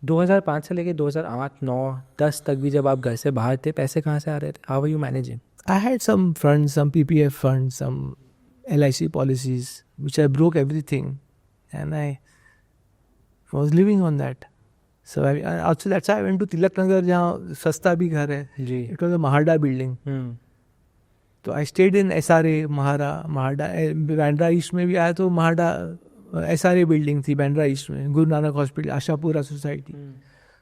2005 से लेके 2008, 9, 10 तक भी जब आप घर से बाहर थे, पैसे कहाँ से आ रहे थे? How are you managing? I had some funds, some PPF funds, some LIC policies, which I broke everything, and I was living on that. So also that's why I went to Tilak Nagar, जहाँ सस्ता भी घर है. जी. It was a Mahada building. तो I stayed in SRA, Mahada. Bandra east में भी आया तो Mahada SRA बिल्डिंग थी बैंड्रा ईस्ट में, गुरु नानक हॉस्पिटल, आशापुरा सोसाइटी.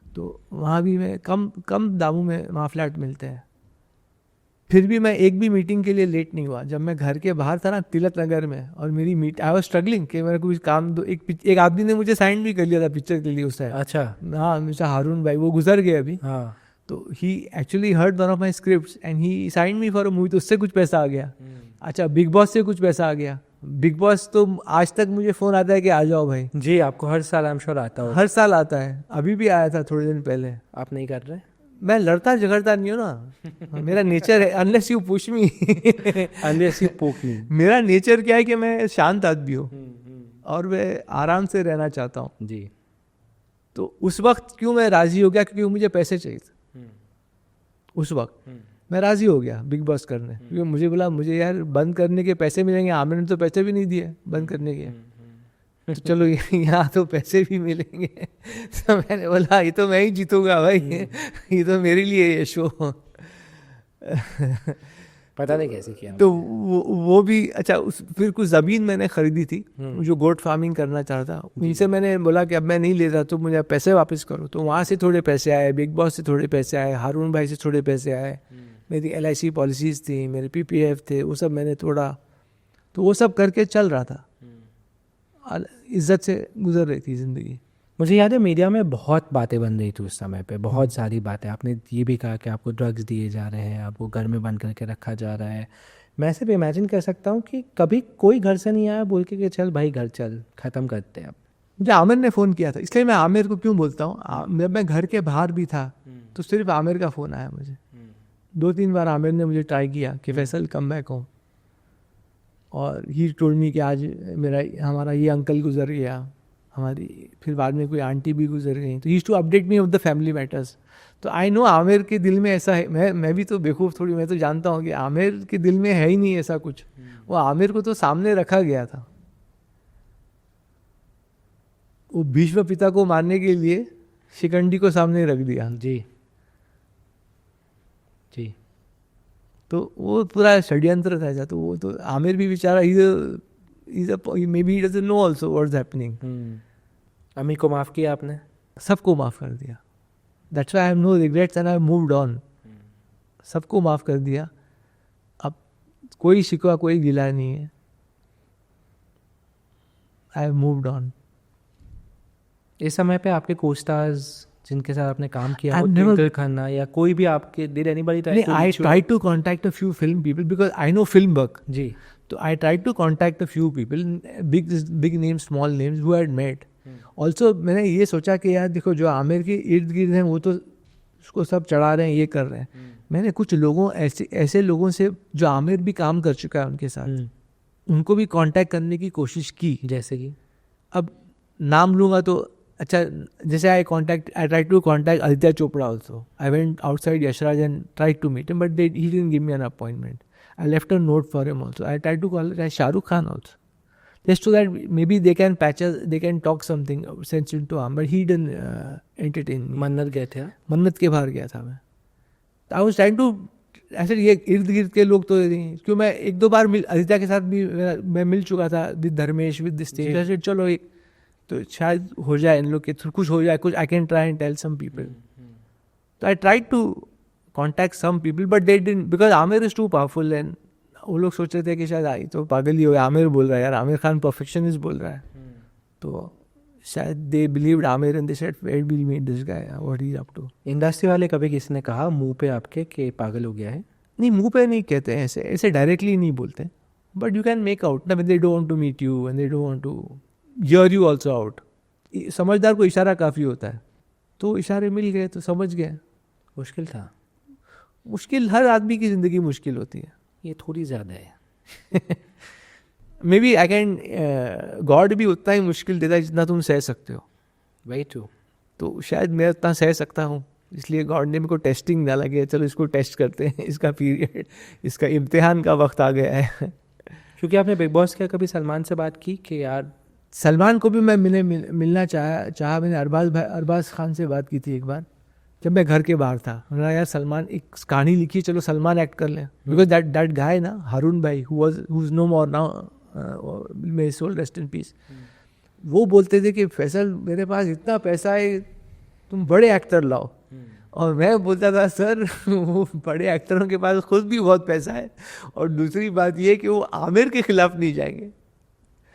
तो वहाँ भी मैं कम दामों में वहाँ फ्लैट मिलते हैं. फिर भी मैं एक भी मीटिंग के लिए लेट नहीं हुआ. जब मैं घर के बाहर था ना तिलक नगर में, और मेरी आई वाज स्ट्रगलिंग कि मेरा कुछ काम दो. एक आदमी ने मुझे साइन भी कर लिया था पिक्चर के लिए उस टाइम. अच्छा. हाँ, मिस्टर हारून भाई, वो गुजर गए अभी. हाँ. तो he actually heard one of my scripts and he sign me for a movie. तो उससे कुछ पैसा आ गया. अच्छा, बिग बॉस से कुछ पैसा आ गया. बिग बॉस तो आज तक मुझे फ़ोन आता है कि आ जाओ भाई. जी, आपको हर साल आई एम श्योर आता हो. हर साल आता है. अभी भी आया था थोड़े दिन पहले. आप नहीं कर रहे? मैं लड़ता झगड़ता नहीं हूँ ना. मेरा नेचर है, unless you push me. Unless you पोक मी. मेरा नेचर क्या है कि मैं शांत आदमी हूँ और मैं आराम से रहना चाहता हूँ. जी. तो उस वक्त क्यों मैं राजी हो गया? क्योंकि मुझे पैसे चाहिए थे. उस वक्त मैं राजी हो गया बिग बॉस करने, क्योंकि मुझे बोला मुझे यार बंद करने के पैसे मिलेंगे. आमिर ने तो पैसे भी नहीं दिए बंद करने के. तो चलो यहाँ तो पैसे भी मिलेंगे. तो मैंने बोला ये तो मैं ही जीतूंगा भाई. ये तो मेरे लिए ये शो. पता नहीं कैसे किया. तो वो भी अच्छा. फिर कुछ ज़मीन मैंने खरीदी थी जो गोट फार्मिंग करना चाहता. उनसे मैंने बोला कि अब मैं नहीं लेता तो मुझे पैसे वापस करो. तो वहाँ से थोड़े पैसे आए, बिग बॉस से थोड़े पैसे आए, हारून भाई से थोड़े पैसे आए, मेरी LIC पॉलिसीज़ थी, मेरे PPF थे, वो सब मैंने थोड़ा. तो वो सब करके चल रहा था. इज्जत से गुजर रही थी ज़िंदगी. मुझे याद है मीडिया में बहुत बातें बन रही थी उस समय पे, बहुत सारी बातें. आपने ये भी कहा कि आपको ड्रग्स दिए जा रहे हैं, आपको घर में बंद करके रखा जा रहा है. मैं सिर्फ इमेजिन कर सकता हूँ कि कभी कोई घर से नहीं आया बोल के कि चल भाई घर चल, ख़त्म करते हैं अब. मुझे आमिर ने फ़ोन किया था, इसलिए मैं आमिर को क्यों बोलता हूँ. जब मैं घर के बाहर भी था तो सिर्फ आमिर का फ़ोन आया मुझे. 2-3 बार आमिर ने मुझे ट्राई किया कि फैसल कम बैक होम. और ही टोल्ड मी कि आज हमारा ये अंकल गुजर गया, हमारी फिर बाद में कोई आंटी भी गुजर गई. तो he to update me of the family matters. तो आई नो आमिर के दिल में ऐसा है. मैं भी तो बेवकूफ़ थोड़ी, मैं तो जानता हूँ कि आमिर के दिल में है ही नहीं ऐसा कुछ. वो आमिर को तो सामने रखा गया था. वो भीष्म पिता को मारने के लिए शिखंडी को सामने रख दिया. जी जी. तो वो पूरा षड्यंत्र था ऐसा. तो वो तो आमिर भी बेचारा maybe he doesn't know also what's happening. अम्मी को माफ़ किया आपने? सबको माफ़ कर दिया. That's why I have no regrets and I have moved on. सबको माफ़ कर दिया. अब कोई शिकवा कोई गिला नहीं है. I have moved on. इस समय पे आपके co-stars जिनके साथ आपने काम किया, ट्विंकल खन्ना या कोई भी आपके, did anybody try to I tried to contact a few film people because I know film work. Ji. So I tried to contact a few people, big names, small names who I had met. Also मैंने ये सोचा कि यार देखो जो आमिर के इर्द गिर्द हैं वो तो उसको सब चढ़ा रहे हैं, ये कर रहे हैं. मैंने कुछ लोगों ऐसे लोगों से जो आमिर भी काम कर चुका है उनके साथ, उनको भी कांटेक्ट करने की कोशिश की. जैसे कि अब नाम लूँगा तो अच्छा, जैसे I tried to contact Aditya Chopra also. I went outside Yashraj and tried to meet him, but he didn't give me an appointment. I left a note for him also. I tried to call Shah Rukh Khan also, just so that maybe they can patch us, they can talk something sensitive to him, but he didn't entertain me. मन्नत गए थे? मन्नत के बाहर गया था मैं. I was trying to ऐसे ये इर्द गिर्द के लोग तो नहीं, क्यों मैं 1-2 बार आदित्य के साथ भी मैं मिल चुका था, with Dharmesh, with this thing. चलो एक तो शायद हो जाए इन लोग के थ्रू, कुछ हो जाए, कुछ I can try and tell some people. तो I try to contact some people but they didn't, because Aamir is too powerful. And वो लोग सोच रहे थे कि शायद आई तो पागल ही हो गया, आमिर बोल रहा है यार, आमिर खान परफेक्शनिस्ट बोल रहा है. तो शायद they believed Aamir and they said where will meet this guy, what he is up to. Industry वाले कभी किसी ने कहा मुंह पे आपके कि पागल हो गया है? नहीं, मुंह पे नहीं कहते हैं, ऐसे डायरेक्टली नहीं बोलते, but you can make out ना, they don't want to meet you and they don't want to hear you also out. समझदार को इशारा काफ़ी होता है. तो इशारे मिल गए तो समझ गए. मुश्किल था? मुश्किल हर आदमी की ज़िंदगी मुश्किल होती है. ये थोड़ी ज़्यादा है. Maybe I can god भी उतना ही मुश्किल देता है जितना तुम सह सकते हो. वही टू. तो शायद मैं उतना सह सकता हूँ, इसलिए गॉड ने मेरे को टेस्टिंग डाला कि चलो इसको टेस्ट करते हैं, इसका पीरियड, इसका इम्तिहान का वक्त आ गया है. क्योंकि आपने बिग बॉस के कभी सलमान से बात की कि यार सलमान को भी मैं मिलना चाहा. मैंने अरबाज खान से बात की थी एक बार, जब मैं घर के बाहर था. मैंने कहा यार सलमान एक कहानी लिखी, चलो सलमान एक्ट कर लें. बिकॉज दैट गाय ना, हारून भाई, who is no more now, may soul rest in peace, वो बोलते थे कि फैसल मेरे पास इतना पैसा है, तुम बड़े एक्टर लाओ. और मैं बोलता था सर वो बड़े एक्टरों के पास खुद भी बहुत पैसा है, और दूसरी बात ये कि वो आमिर के खिलाफ नहीं जाएंगे.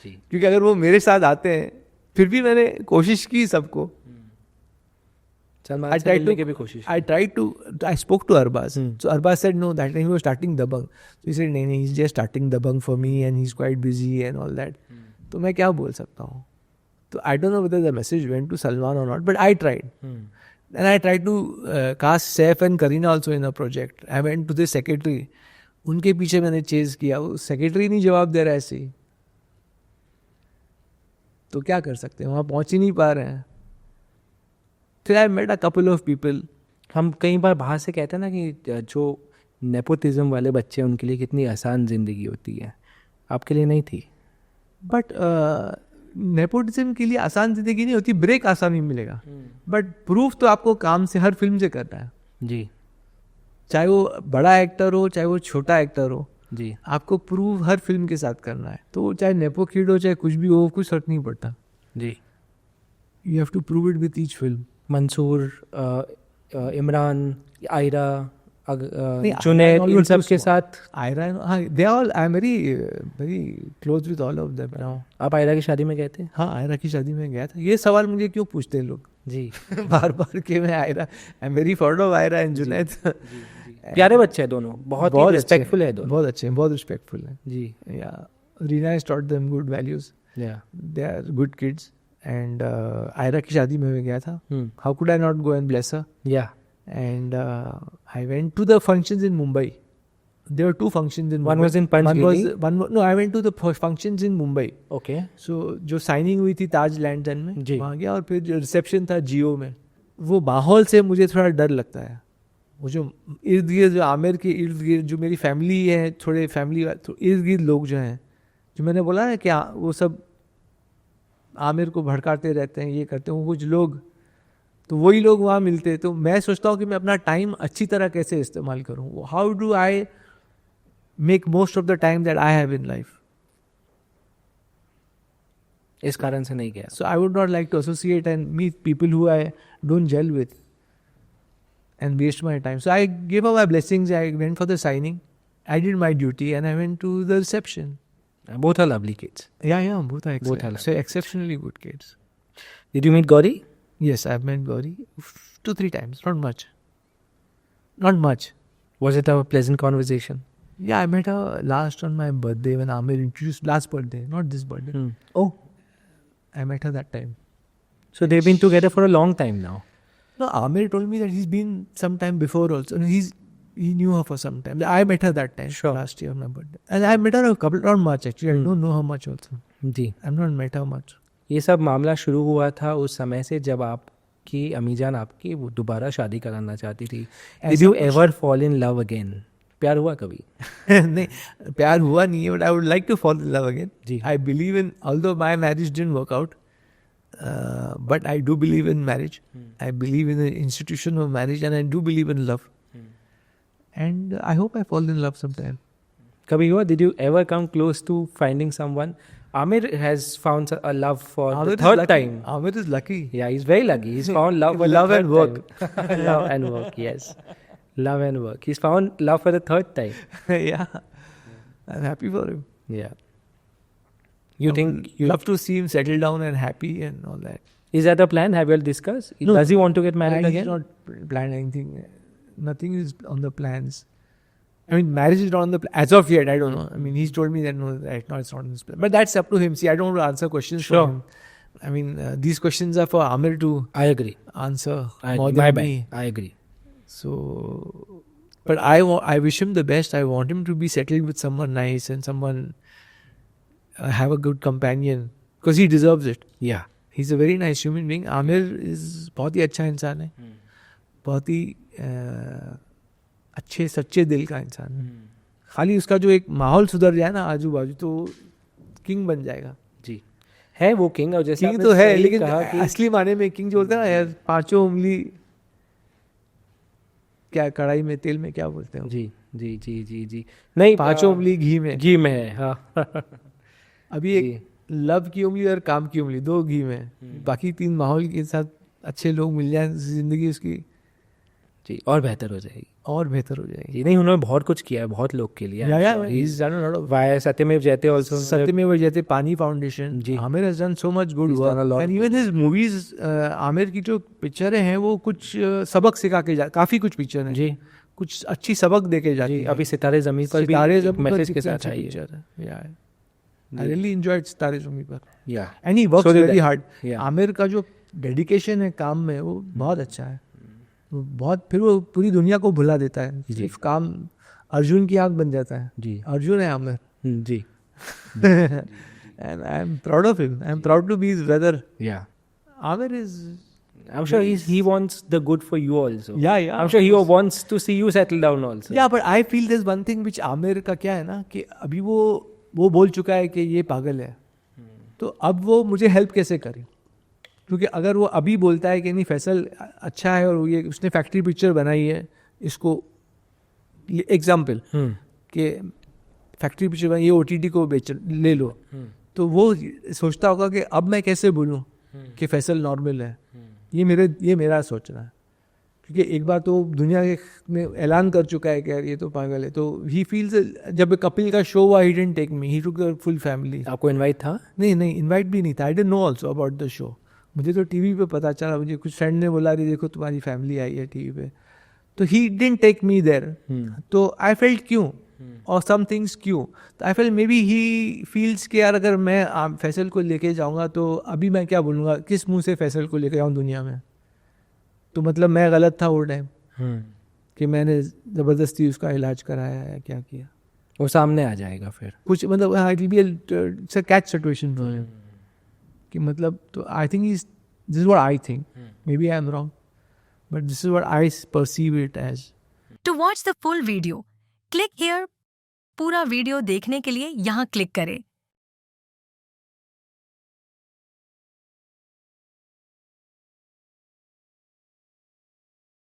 जी. क्योंकि अगर वो मेरे साथ आते हैं, फिर भी मैंने कोशिश की सबको. सलमान से मिलने की भी कोशिश I spoke to Arbaz. So Arbaz said no, that time he was starting Dabang. So he said, no, he's just starting Dabang for me and he's quite busy and all that. तो मैं क्या बोल सकता हूँ? तो I don't know whether the message went to Salman or not, but I tried. And I tried to cast Saif and Kareena also in a project. I went to the secretary. उनके पीछे मैंने chase किया, वो secretary नहीं जवाब दे रहा ऐसे ही. तो क्या कर सकते हैं, वहाँ पहुँच ही नहीं पा रहे हैं. फिर I met a couple of people. हम कई बार बाहर से कहते हैं ना कि जो नेपोटिज्म वाले बच्चे हैं उनके लिए कितनी आसान ज़िंदगी होती है, आपके लिए नहीं थी. बट नेपोटिज्म के लिए आसान जिंदगी नहीं होती, ब्रेक आसान ही मिलेगा. बट प्रूफ तो आपको काम से, हर फिल्म से करना है. जी. चाहे वो बड़ा एक्टर हो, चाहे वो छोटा एक्टर हो, जी. आपको प्रूव हर फिल्म के साथ करना है. तो चाहे नेपो किड हो, चाहे कुछ भी हो, कुछ फर्क नहीं पड़ता. जी. You have to prove it with each film. Mansoor, Imran, Ira, Junaid, इन सब के साथ. आयरा, हाँ, they all, I am very close with all of them now. आप आयरा की शादी में गए थे? हाँ, आयरा की शादी में गया था. ये सवाल मुझे क्यों पूछते हैं लोग जी बार बार कि मैं Ira, I am very fond of Ira and Junaid. प्यारे बच्चे हैं दोनों, बहुत ही रिस्पेक्टफुल है दोनों. बहुत अच्छे हैं, बहुत रिस्पेक्टफुल हैं. जी. Yeah Reena has taught them good values. Yeah they are good kids. And Ira की शादी में मैं गया था. How could I not go and bless her. Yeah. And I went to the functions in Mumbai. There were two functions in Mumbai. One was in Panchgiri. No, I went to the functions in Mumbai. Okay. So जो signing हुई थी ताज lands and में, जी. वहाँ गया, और फिर reception था जियो में. वो माहौल से मुझे थोड़ा डर लगता है. वो जो इर्द गिर्द, जो आमिर के इर्द गिर्द जो मेरी फैमिली है, थोड़े फैमिली इर्द गिर्द लोग जो हैं, जो मैंने बोला ना कि वो सब आमिर को भड़काते रहते हैं, ये करते हैं, वो कुछ लोग, तो वही लोग वहाँ मिलते. तो मैं सोचता हूँ कि मैं अपना टाइम अच्छी तरह कैसे इस्तेमाल करूँ. How do I make most of the time that I have in life. इस कारण से नहीं गया. So I would not like to associate and meet people who I don't gel with and waste my time. So I give up my blessings. I went for the signing. I did my duty and I went to the reception. Both are lovely kids. Yeah, both are Both are so exceptionally good kids. Did you meet Gauri? Yes, I've met Gauri 2-3 times. Not much. Not much. Was it a pleasant conversation? Yeah, I met her last on my birthday when Amir introduced. Last birthday, not this birthday. Oh, I met her that time. so they've been together for a long time now. No, Amir told me that he's been some time before also. And he knew her for some time. I met her that time. Sure. Last year on my birthday. And I met her a couple, not much actually. I don't know her much also. जी. I've not met her much. ये सब मामला शुरू हुआ था उस समय से जब आपकी अमीजान आपकी वो दोबारा शादी कराना चाहती थी. Did you ever fall in love again? प्यार हुआ कभी? नहीं, प्यार हुआ नहीं है, but I would like to fall in love again. Ji. I believe in, although my marriage didn't work out, but I do believe in marriage. I believe in the institution of marriage, and I do believe in love. And I hope I fall in love sometime. कभी हुआ? Did you ever come close to finding someone? Amir has found a love for the third time. Amir is lucky. Yeah, he's very lucky. He's found love for Love the and third work. time. Love and work, yes. Love and work. He's found love for the third time. Yeah. I'm happy for him. Yeah. You think you love to see him settle down and happy and all that. Is that a plan? Have you all discussed? No. Does he want to get married again? He's not planning anything. Nothing is on the plans. I mean, marriage is not on the as of yet. I don't know. I mean, he's told me that no, right now it's not on his plan. But that's up to him. See, I don't want to answer questions Sure. for him. I mean, these questions are for Amir to I agree. answer I more agree. than me. I agree. So, but I wish him the best. I want him to be settled with someone nice and someone have a good companion because he deserves it. Yeah. He is a very nice human being. Aamir is बहुत ही अच्छा इंसान है, बहुत ही अच्छे सच्चे दिल का इंसान है. खाली उसका जो एक माहौल सुधर जाए ना आजू बाजू, तो किंग बन जाएगा. जी, है वो किंग. और जैसे किंग आपने तो है, सही लेकिन कहा कि असली माने में किंग जो होता है ना यार, 5 उंगली क्या कढ़ाई में तेल में क्या बोलते हैं, जी जी जी जी जी, नहीं 5 उंगली घी में. घी में है. हाँ अभी एक लव की उंगली और काम की उंगली, 2 घी में है. बाकी 3 माहौल के साथ अच्छे लोग मिल जाए, जिंदगी उसकी जी और बेहतर हो जाएगी. और बेहतर हो जाएगी. जी नहीं, उन्होंने बहुत कुछ किया है बहुत लोग के लिए. he's done a lot of वाय सत्यमेव जयते ऑल्सो. सत्यमेव जयते, पानी फाउंडेशन. जी. Aamir has done so much good He's done a work lot and of even his movies. Aamir की जो पिक्चरें हैं वो कुछ सबक सिखा के काफी कुछ पिक्चर हैं जी कुछ अच्छी सबक दे के जाती जी. है. अभी सितारे जमीन पर भी सितारे जमीन पर मैसेज के कितनी साथ अच्छी आई है. पिक्चर है. Yeah, I really enjoyed सितारे जमीन पर. या And he works So did very I. hard. Yeah. Aamir का जो डेडिकेशन है काम में वो बहुत अच्छा है. वो बहुत, फिर वो पूरी दुनिया को भुला देता है. सिर्फ काम, अर्जुन की आंख बन जाता है. जी अर्जुन है आमिर. जी. And I am proud of him. I am proud to be his brother. Yeah. Amir is. I'm sure he wants the good for you also. Yeah. I'm sure he wants to see you settle down also. Yeah, but I feel there's one thing which Aamir का क्या है ना कि अभी वो बोल चुका है कि ये पागल है. तो अब वो मुझे हेल्प कैसे करे? क्योंकि अगर वो अभी बोलता है कि नहीं फैसल अच्छा है और ये उसने फैक्ट्री पिक्चर बनाई है, इसको एग्जाम्पल कि फैक्ट्री पिक्चर बनाई, ये OTT को ले लो, तो वो सोचता होगा कि अब मैं कैसे बोलूँ कि फैसल नॉर्मल है. ये मेरा सोचना है. क्योंकि एक बार तो दुनिया में ऐलान कर चुका है कि यार ये तो पागल है. तो ही फील्स, जब कपिल का शो हुआ, he didn't take me, he took the full family. आपको इनवाइट था? नहीं इनवाइट भी नहीं था. I didn't know also about the show. मुझे तो टीवी पे पता चला, मुझे कुछ फ्रेंड ने बोला, देखो तुम्हारी फैमिली आई है टीवी पे. तो he didn't take me there. तो आई फेल्ट क्यों, और सम थिंग्स क्यों. तो आई फेल्ट मे बी ही फील्स कि यार अगर मैं फैसल को लेके जाऊंगा तो अभी मैं क्या बोलूँगा, किस मुंह से फैसल को लेके जाऊँ दुनिया में. तो मतलब मैं गलत था वो टाइम कि मैंने ज़बरदस्ती उसका इलाज कराया या क्या किया. वो सामने आ जाएगा फिर कुछ मतलब it will be a catch situation for him कि मतलब. तो I think this is what I think. Maybe I am wrong, but this is what I perceive it as. To watch the full video click here. पूरा video देखने के लिए यहाँ click करें.